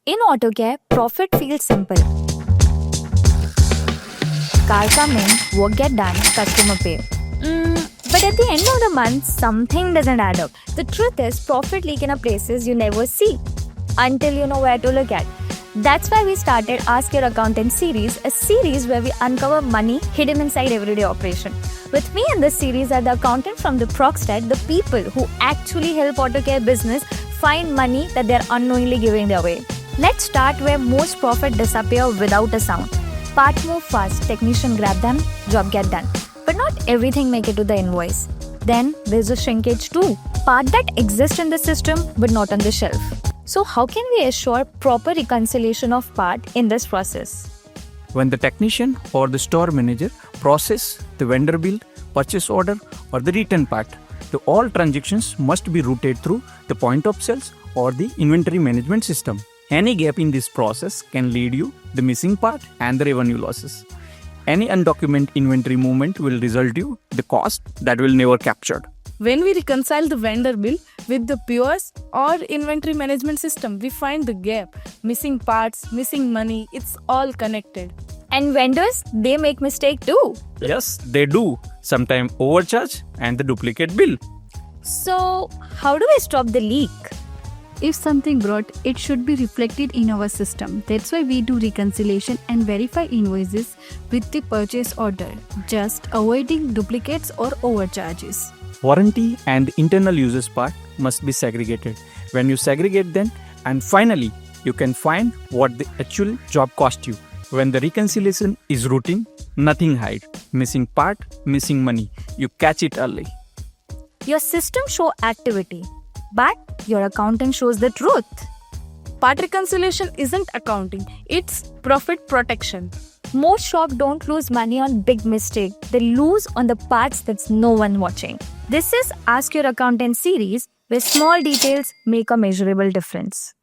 In AutoCare, profit feels simple. Car come in, work get done, customer pay. But at the end of the month, something doesn't add up. The truth is, profit leak in a places you never see until you know where to look at. That's why we started Ask Your Accountant series, a series where we uncover money hidden inside everyday operation. With me in this series are the accountant from the Proxtat, the people who actually help AutoCare business find money that they're unknowingly giving their way. Let's start where most profit disappear without a sound. Part move fast, technician grab them, job get done. But not everything make it to the invoice. Then there's a shrinkage too. Part that exists in the system but not on the shelf. So how can we assure proper reconciliation of part in this process? When the technician or the store manager process the vendor bill, purchase order or the return part, all transactions must be routed through the point of sales or the inventory management system. Any gap in this process can lead you the missing part and the revenue losses. Any undocumented inventory movement will result you the cost that will never captured. When we reconcile the vendor bill with the POS or inventory management system, we find the gap, missing parts, missing money, it's all connected. And vendors, they make mistake too. Yes, they do. Sometimes overcharge and the duplicate bill. So how do we stop the leak? If something brought, it should be reflected in our system. That's why we do reconciliation and verify invoices with the purchase order, just avoiding duplicates or overcharges. Warranty and internal users part must be segregated. When you segregate them, and finally, you can find what the actual job cost you. When the reconciliation is routine, nothing hide. Missing part, missing money. You catch it early. Your system show activity, but your accountant shows the truth. Part reconciliation isn't accounting, it's profit protection. Most shops don't lose money on big mistake. They lose on the parts that's no one watching. This is Ask Your Accountant series where small details make a measurable difference.